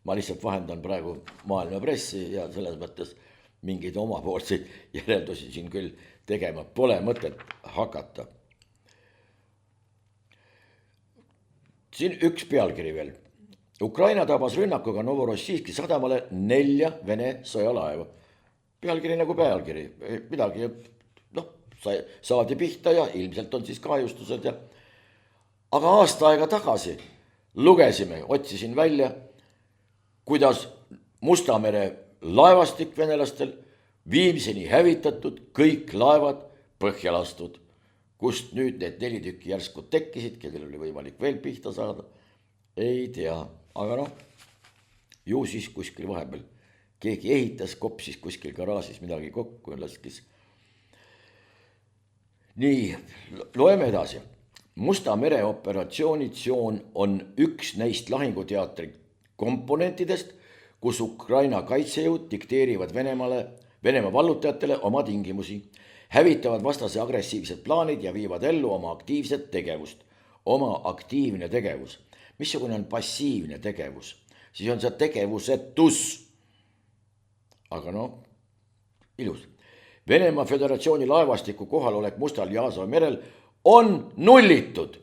ma lihtsalt vahendan praegu maailma pressi ja selles mõttes mingeid omapoolseid järeldusi siin küll tegema pole mõtet hakata. Siin üks pealkiri veel. Ukraina tabas rünnakuga Novorossijski sadamale 4 Vene sõjalaeva. Pealkiri nagu pealkiri, midagi, saadi pihta ja ilmselt on siis kahjustused ja. Aga aasta aega tagasi lugesime, otsisin välja, kuidas Musta mere laevastik venelastel viimseni hävitatud, kõik laevad põhja lastud, kust nüüd need 4 tükki järsku tekkisid, kellel oli võimalik veel pihta saada, ei tea, aga ju siis kuskil vahepeal keegi ehitas, kopsis kuskil garaažis midagi kokku ja laskis. Nii, loeme edasi. Musta mere operatsioonitsioon on üks neist lahinguteatri komponentidest, kus Ukraina kaitsejõud dikteerivad Venemaa vallutajatele oma tingimusi, hävitavad vastase agressiivsed plaanid ja viivad ellu oma aktiivset tegevust. Oma aktiivne tegevus. Missugune on passiivne tegevus? Siis on see tegevusetus. Aga ilus. Venemaa Föderatsiooni laevastiku kohalolek Mustal ja Aasovi merel on nullitud.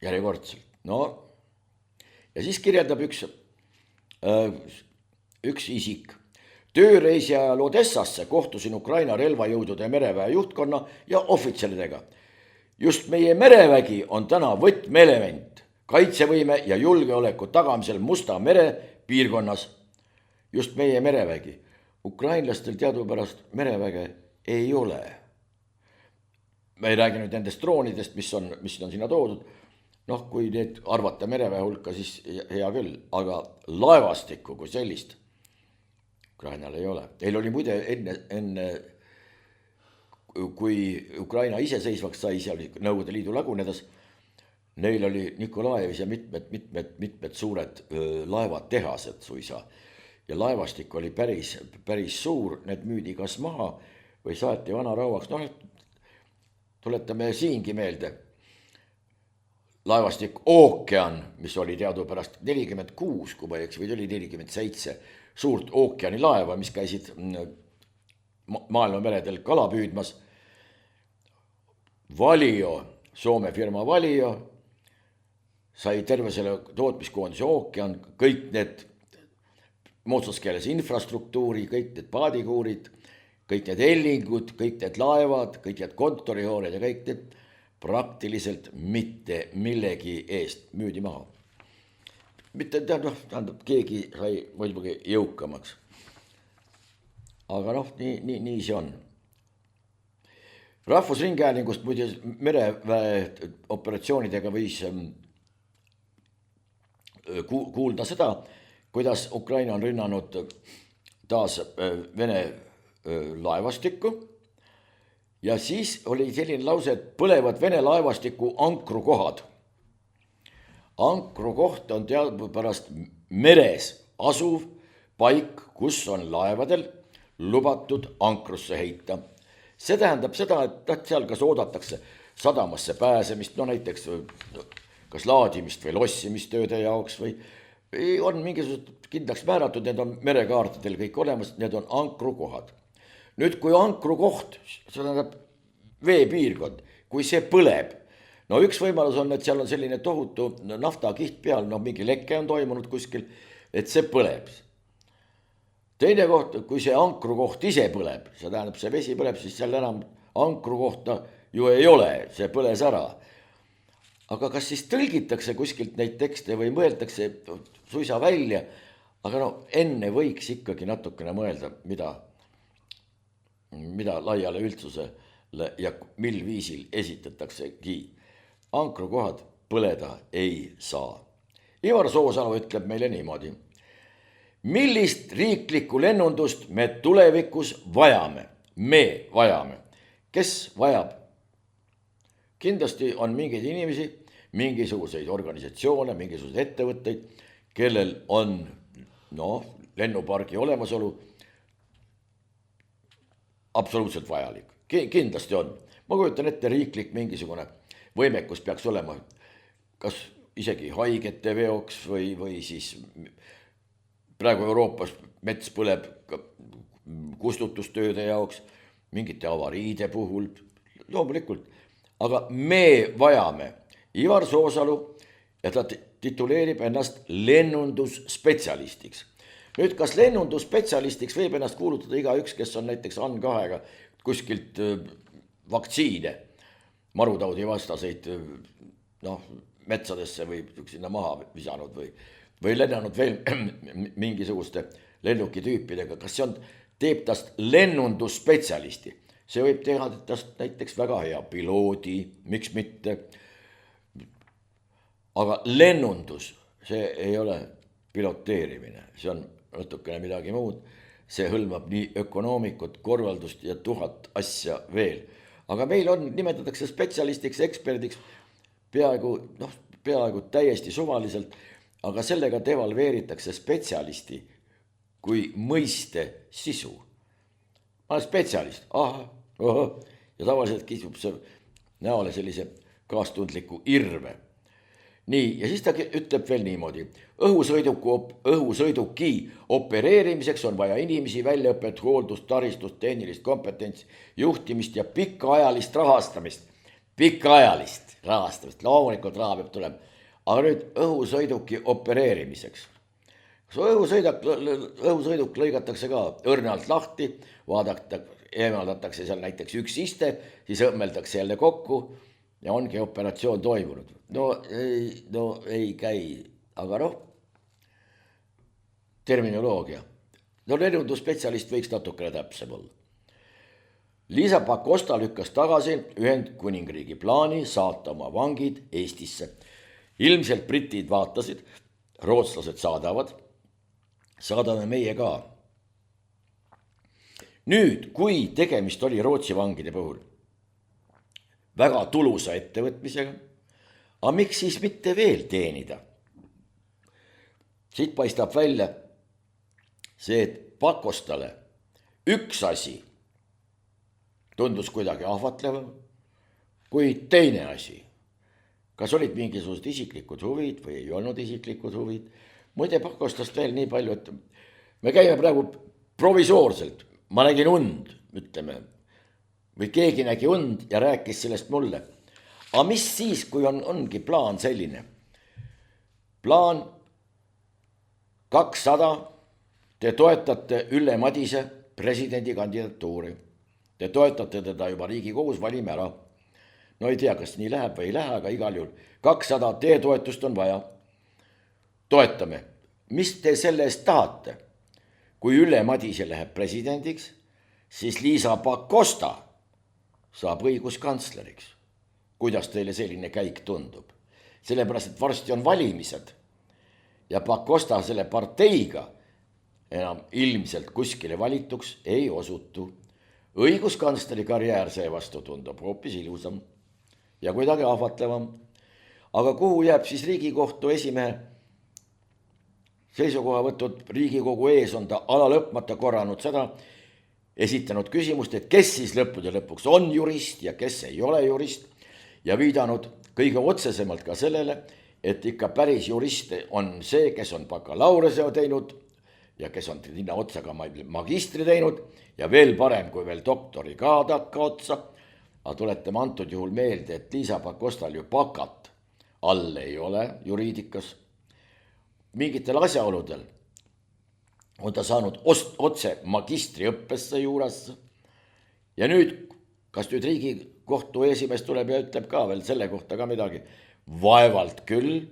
Järjekordselt. Ja siis kirjeldab üks isik. Tööreisi ajal Odessasse kohtusin Ukraina relvajõudude mereväe juhtkonna ja ohvitseridega. Just meie merevägi on täna võtmeelement kaitsevõime ja julgeoleku tagamisel Musta mere piirkonnas. Just meie merevägi. Ukrainlastel teadupärast mereväge ei ole. Me ei räägi nüüd nendest droonidest, mis on sinna toodud. Kui need arvata mereväe hulka, siis hea küll, aga laevastikku kui sellist Ukrainal ei ole. Teil oli muide enne kui Ukraina iseseisvaks sai, seal Nõukogude Liidu lagunedes, neil oli Nikolajevis ja mitmed suured laevatehased suisa. Ja laevastik oli päris suur, need müüdi kas maha või saati vanarauaks. Tuletame siingi meelde. Laevastik Ookean, mis oli teadupärast 46, kui ma ei eks, või oli 47 suurt ookeani laeva, mis käisid maailma meredel kala püüdmas. Valio, Soome firma Valio, sai terve selle tootmiskoondise Ookean, kõik need moodsas keeles infrastruktuuri, kõik need paadikuurid, kõik need ellingud, kõik need laevad, kõik need kontorihoored ja kõik need praktiliselt mitte millegi eest müüdi maha. Mitte tähendab, keegi sai muidugi jõukamaks. Aga nii see on. Rahvusringhäälingust muide mereväe operatsioonidega võis kuulda seda, kuidas Ukraina on rünnanud taas Vene laevastikku. Ja siis oli selline lause, et põlevad Vene laevastiku ankrukohad. Ankrukoht on teadupärast meres asuv paik, kus on laevadel lubatud ankrusse heita. See tähendab seda, et seal kas oodatakse sadamasse pääsemist, näiteks kas laadimist või lossimistööde jaoks või on mingisugused kindlaks määratud, need on merekaartidel kõik olemas, need on ankrukohad. Nüüd, kui ankrukoht, see tähendab veepiirkond, kui see põleb, üks võimalus on, et seal on selline tohutu naftakiht peal, mingi leke on toimunud kuskil, et see põleb. Teine koht, kui see ankrukoht ise põleb, see tähendab, see vesi põleb, siis seal enam ankrukohta ju ei ole, see põles ära. aga kas siis tõlgitakse kuskilt neid tekste või mõeldakse suisa välja, aga no enne võiks ikkagi natukene mõelda, mida laiale üldsusele ja mil viisil esitataksegi. Ankrukohad põleda ei saa. Ivar Soosalu ütleb meile niimoodi. Millist riiklikku lennundust me tulevikus vajame? Me vajame. Kes vajab? Kindlasti on mingeid inimesi, mingisuguseid organisatsioone, mingisuguseid ettevõtteid, kellel on lennupargi olemasolu absoluutselt vajalik. Kindlasti on. Ma kujutan ette, riiklik mingisugune võimekus peaks olema kas isegi haigete veoks või siis praegu Euroopas mets põleb kustutustööde jaoks, mingite avariide puhul, loomulikult. Aga me vajame. Ivar Soosalu ja ta tituleerib ennast lennundusspetsialistiks. Nüüd, kas lennundusspetsialistiks võib ennast kuulutada igaüks, kes on näiteks AN2-ga kuskilt vaktsiine, marutaudi vastaseid metsadesse või sinna maha visanud või lennanud veel mingisuguste lennukitüüpidega. Kas see teeb tast lennundusspetsialisti? See võib teha tast näiteks väga hea piloodi, miks mitte. Aga lennundus, see ei ole piloteerimine, see on natukene midagi muud. See hõlmab nii ökonoomikut, korraldust ja 1000 asja veel. Aga meil nimetatakse spetsialistiks, eksperdiks peaaegu täiesti suvaliselt, aga sellega devalveeritakse spetsialisti kui mõiste sisu. Ma olen spetsialist, ja tavaliselt kisub see näole sellise kaastundliku irve. Nii, ja siis ta ütleb veel niimoodi. Õhusõiduki opereerimiseks on vaja inimesi, väljaõpet, hooldust, taristust, tehnilist kompetentsi, juhtimist ja pikaajalist rahastamist. Pikaajalist rahastamist, loomulikult raha peab tulema. Aga nüüd õhusõiduki opereerimiseks. Õhusõiduk lõigatakse ka õrnalt lahti, eemaldatakse seal näiteks üks iste, siis õmmeldakse jälle kokku ja ongi operatsioon toimunud. No ei käi, aga terminoloogia. Lennundusspetsialist võiks natukene täpsem olla. Liisa Pakosta lükkas tagasi Ühendkuningriigi plaani saata oma vangid Eestisse. Ilmselt britid vaatasid, rootslased saadame meie ka. Nüüd, kui tegemist oli Rootsi vangide puhul väga tulusa ettevõtmisega, aga miks siis mitte veel teenida? Siit paistab välja see, et Pakostale üks asi tundus kuidagi ahvatlevam kui teine asi. Kas olid mingisugused isiklikud huvid või ei olnud isiklikud huvid? Muide Pakostast veel nii palju, et me käime praegu provisoorselt. Ma nägin und, ütleme, või keegi nägi und ja rääkis sellest mulle. Aga mis siis, kui ongi plaan selline? Plaan 200, te toetate Ülle Madise presidendi kandidatuuri. Te toetate teda juba Riigikogus, valime ära. No ei tea, kas nii läheb või ei lähe, aga igal juhul 200 teie toetust on vaja. Toetame. Mis te selle eest tahate? Kui Ülle Madise läheb presidendiks, siis Liisa Pakosta saab õiguskantsleriks. Kuidas teile selline käik tundub? Sellepärast, et varsti on valimised ja Pakosta selle parteiga enam ilmselt kuskile valituks ei osutu. Õiguskantsleri karjäär seevastu tundub hoopis ilusam ja kuidagi ahvatlevam. Aga kuhu jääb siis Riigikohtu esimehe seisukoha võtud? Riigikogu ees on ta alalõpmata korranud seda, esitanud küsimust, et kes siis lõppude lõpuks on jurist ja kes ei ole jurist ja viidanud kõige otsesemalt ka sellele, et ikka päris jurist on see, kes on bakalaureuse teinud ja kes on sinna otsa ka magistri teinud ja veel parem kui veel doktori ka takka otsa. Aga tuletame antud juhul meelde, et Liisa Pakostal ju bakat all ei ole juriidikas. Mingitel asjaoludel on ta saanud otse magistriõppesse juurasse. Ja nüüd, kas nüüd Riigikohtu esimees tuleb ja ütleb ka veel selle kohta ka midagi vaevalt küll,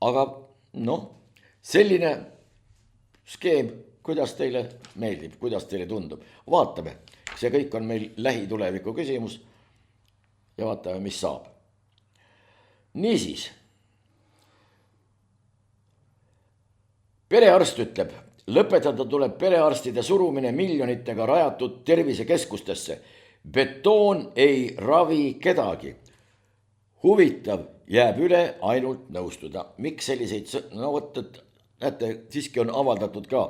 aga noh, selline skeem, kuidas teile meeldib, kuidas teile tundub. Vaatame, see kõik on meil lähituleviku küsimus ja vaatame, mis saab. Niisiis, perearst ütleb, lõpetada tuleb perearstide surumine miljonitega rajatud tervisekeskustesse. Betoon ei ravi kedagi. Huvitav, jääb üle ainult nõustuda. Miks selliseid, no võtta, näete, siiski on avaldatud ka.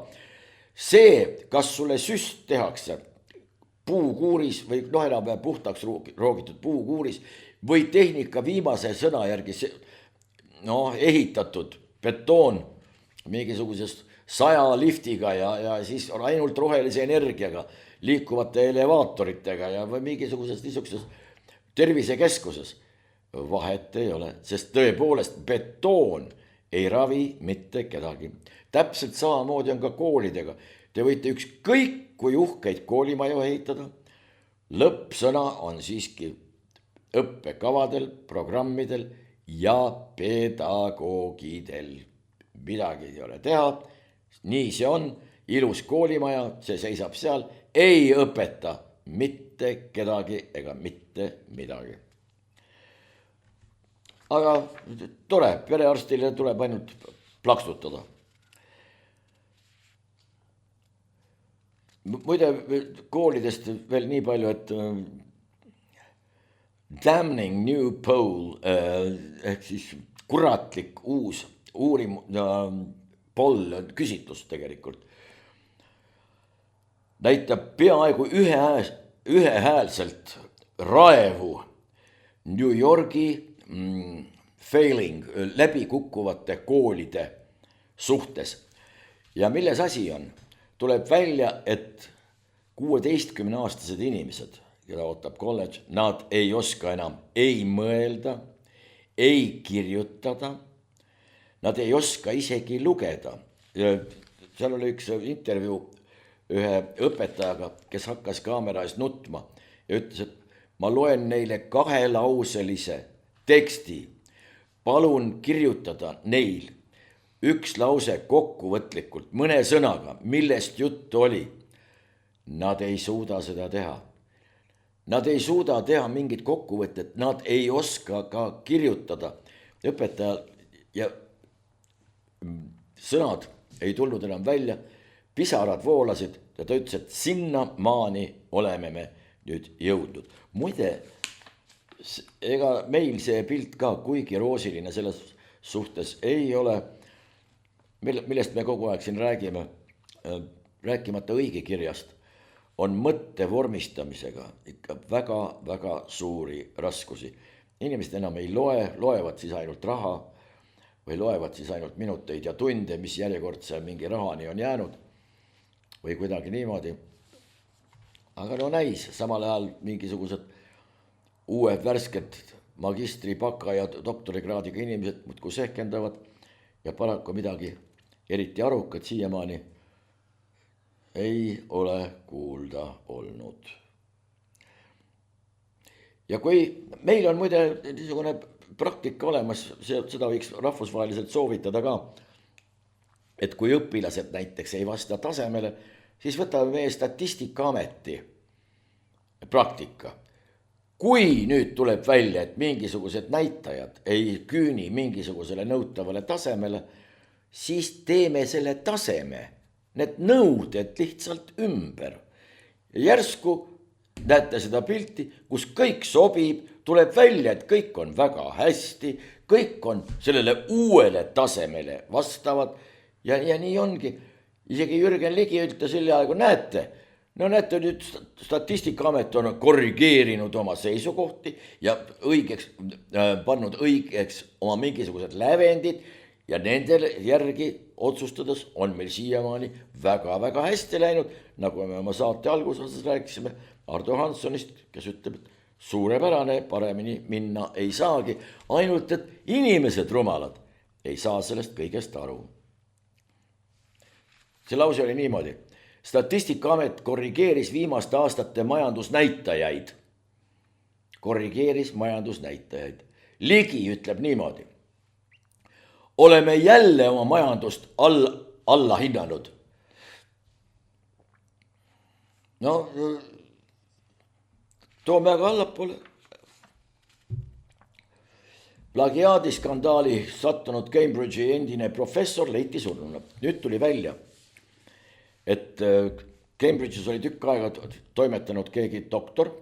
See, kas sulle süst tehakse puukuuris või enam puhtaks roogitud puukuuris või tehnika viimase sõna järgi ehitatud betoon mingisugusest 100 liftiga ja siis on ainult rohelise energiaga, liikuvate elevaatoritega ja või mingisuguses niisuguses tervisekeskuses. Vahet ei ole, sest tõepoolest betoon ei ravi mitte kedagi. Täpselt samamoodi on ka koolidega. Te võite ükskõik kui uhkeid koolimaju ehitada. Lõppsõna on siiski õppekavadel, programmidel ja pedagoogidel. Midagi ei ole teha. Nii see on. Ilus koolimaja, see seisab seal. Ei õpeta mitte kedagi ega mitte midagi. Aga tore, perearstile tuleb ainult plaksutada. Muide, koolidest veel nii palju, et damning new poll ehk siis kuratlik uus poll küsitlus tegelikult näitab peaaegu ühehäälselt raevu New Yorgi failing, läbikukkuvate koolide suhtes. Ja milles asi on? Tuleb välja, et 16-aastased inimesed, keda ootab kolledž, nad ei oska enam ei mõelda, ei kirjutada, nad ei oska isegi lugeda. Seal oli üks intervjuu ühe õpetajaga, kes hakkas kaamera ees nutma ja ütles, et ma loen neile 2-lauselise teksti, palun kirjutada neil üks lause kokkuvõtlikult, mõne sõnaga, millest juttu oli. Nad ei suuda seda teha. Nad ei suuda teha mingit kokkuvõtet, nad ei oska ka kirjutada. Õpetaja ja sõnad ei tulnud enam välja, pisarad voolasid ja ta ütles, et sinna maani oleme me nüüd jõudnud. Muide, ega meil see pilt ka kuigi roosiline selles suhtes ei ole, millest me kogu aeg siin räägime, rääkimata õigekirjast, on mõtte vormistamisega ikka väga suuri raskusi. Inimesed enam ei loevad siis ainult raha või loevad siis ainult minuteid ja tunde, mis järjekordse mingi rahani on jäänud või kuidagi niimoodi. Aga no näis, samal ajal mingisugused uued värsked magistri, baka ja doktorikraadiga inimesed muudkui sehkendavad ja paraku midagi eriti arukad siiamaani ei ole kuulda olnud. Ja kui meil on muide niisugune praktika olemas, seda võiks rahvusvaheliselt soovitada ka, et kui õpilased näiteks ei vasta tasemele, siis võtame meie Statistikaameti praktika. Kui nüüd tuleb välja, et mingisugused näitajad ei küüni mingisugusele nõutavale tasemele, siis teeme selle taseme, need nõuded lihtsalt ümber. Ja järsku näete seda pilti, kus kõik sobib, tuleb välja, et kõik on väga hästi, kõik on sellele uuele tasemele vastavad ja nii ongi. Isegi Jürgen Ligi ütles selle aegu, näete, nüüd Statistikaamet on korrigeerinud oma seisukohti ja pannud õigeks oma mingisugused lävendid ja nendel järgi otsustades on meil siiamaani väga hästi läinud, nagu me oma saate alguses rääkisime Ardo Hanssonist, kes ütleb, et suurepärane, paremini minna ei saagi, ainult et inimesed rumalad ei saa sellest kõigest aru. See lause oli niimoodi. Statistikaamet korrigeeris viimaste aastate majandusnäitajaid. Ligi ütleb niimoodi. Oleme jälle oma majandust alla hinnanud. No, toome aga allapoole. Plagiaadiskandaali sattunud Cambridge'i endine professor leiti surnuna. Nüüd tuli välja, et Cambridge'is oli tükk aega toimetanud keegi doktor,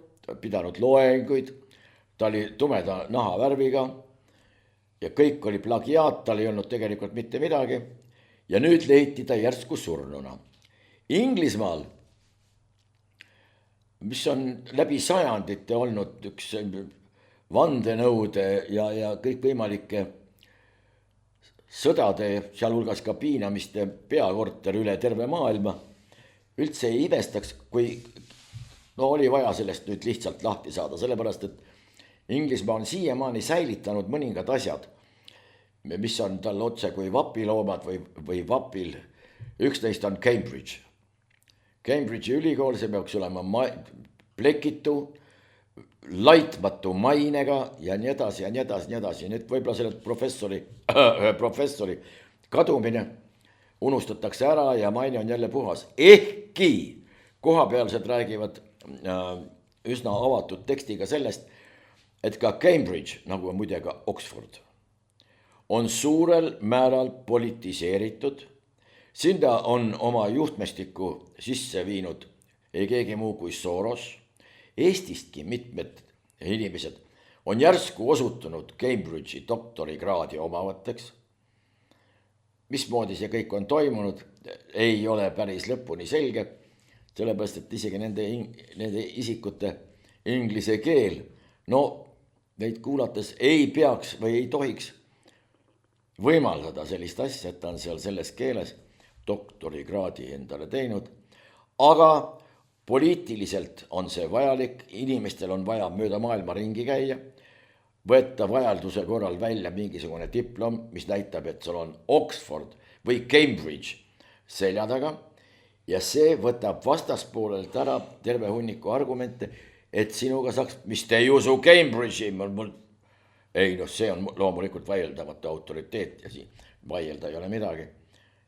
pidanud loenguid, ta oli tumeda nahavärviga ja kõik oli plagiaat, tal ei olnud tegelikult mitte midagi ja nüüd leiti ta järsku surnuna. Inglismaal, mis on läbi sajandite olnud üks vandenõude ja kõikvõimalike sõdade, sealhulgas ka piinamiste peakorter üle terve maailma, üldse ei imestaks, kui oli vaja sellest nüüd lihtsalt lahti saada, sellepärast et Inglismaa on siiamaani säilitanud mõningad asjad, mis on tal otse kui vapiloomad või vapil. Üks neist on Cambridge. Cambridge'i ülikool, see peaks olema plekitu, laitmatu mainega ja nii edasi ja nii edasi, nii edasi. Nüüd võib-olla selle professori kadumine unustatakse ära ja maine on jälle puhas. Ehkki kohapealsed räägivad üsna avatud tekstiga sellest, et ka Cambridge, nagu muide ka Oxford, on suurel määral politiseeritud. Sinna on oma juhtmestiku sisse viinud ei keegi muu kui Soros. Eestistki mitmed inimesed on järsku osutunud Cambridge'i doktorikraadi omavateks. Mismoodi see kõik on toimunud, ei ole päris lõpuni selge, sellepärast et isegi nende isikute inglise keel, neid kuulates ei peaks või ei tohiks võimaldada sellist asja, et ta on seal selles keeles doktorikraadi endale teinud, aga poliitiliselt on see vajalik, inimestel on vaja mööda maailma ringi käia, võtta vajaduse korral välja mingisugune diplom, mis näitab, et sul on Oxford või Cambridge selja taga ja see võtab vastaspoolelt ära terve hunniku argumente, et sinuga saaks, mis te ei usu Cambridge'i, ei see on loomulikult vaieldamatu autoriteet ja siin vaielda ei ole midagi.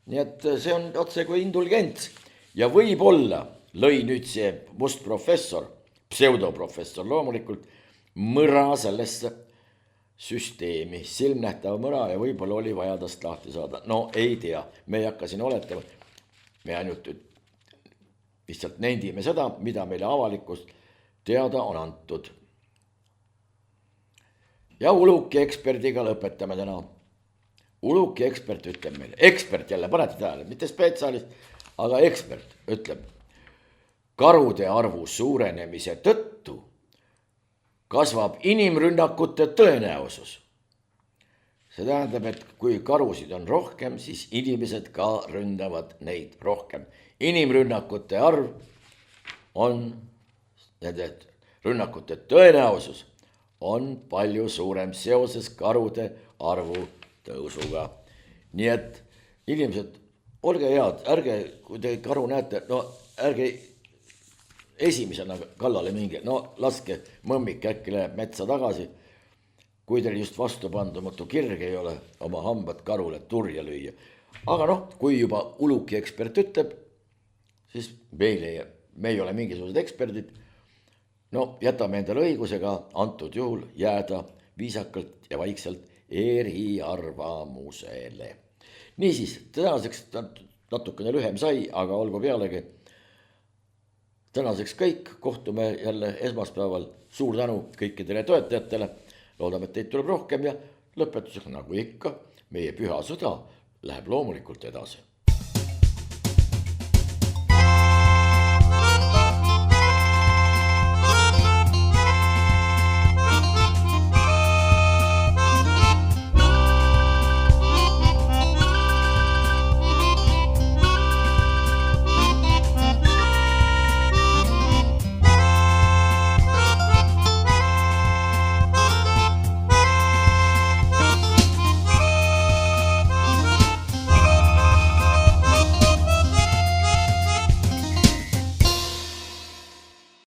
Nii et see on otse kui indulgents ja võib-olla lõi nüüd see must professor, pseudoprofessor loomulikult, mõra sellesse süsteemi, silmnähtav mõra ja võib-olla oli vaja tast lahti saada. No ei tea, me ei hakka siin oletama, me ainult lihtsalt nendime seda, mida meile avalikkust teada on antud. Ja Uluki eksperdiga lõpetame täna. Uluki ekspert ütleb meile, ekspert jälle, panete tähele, mitte spetsialist, aga ekspert ütleb, karude arvu suurenemise tõttu kasvab inimrünnakute tõenäosus. See tähendab, et kui karusid on rohkem, siis inimesed ka ründavad neid rohkem. Inimrünnakute arv on, nende rünnakute tõenäosus on palju suurem seoses karude arvu tõusuga. Nii et inimesed, olge head, ärge, kui te karu näete, ärge esimesena kallale minge, laske mõmmik äkki läheb metsa tagasi. Kui teil just vastupandumatu kirg ei ole oma hambad karule turja lüüa. Aga kui juba Uluki ekspert ütleb, siis me ei ole mingisugused eksperdid. Jätame endale õigusega antud juhul jääda viisakalt ja vaikselt eriarvamusele. Niisiis, tänaseks natukene lühem sai, aga olgu pealegi. Tänaseks kõik, kohtume jälle esmaspäeval. Suur tänu kõikidele toetajatele. Loodame, et teid tuleb rohkem ja lõpetuseks nagu ikka, meie püha sõda läheb loomulikult edasi.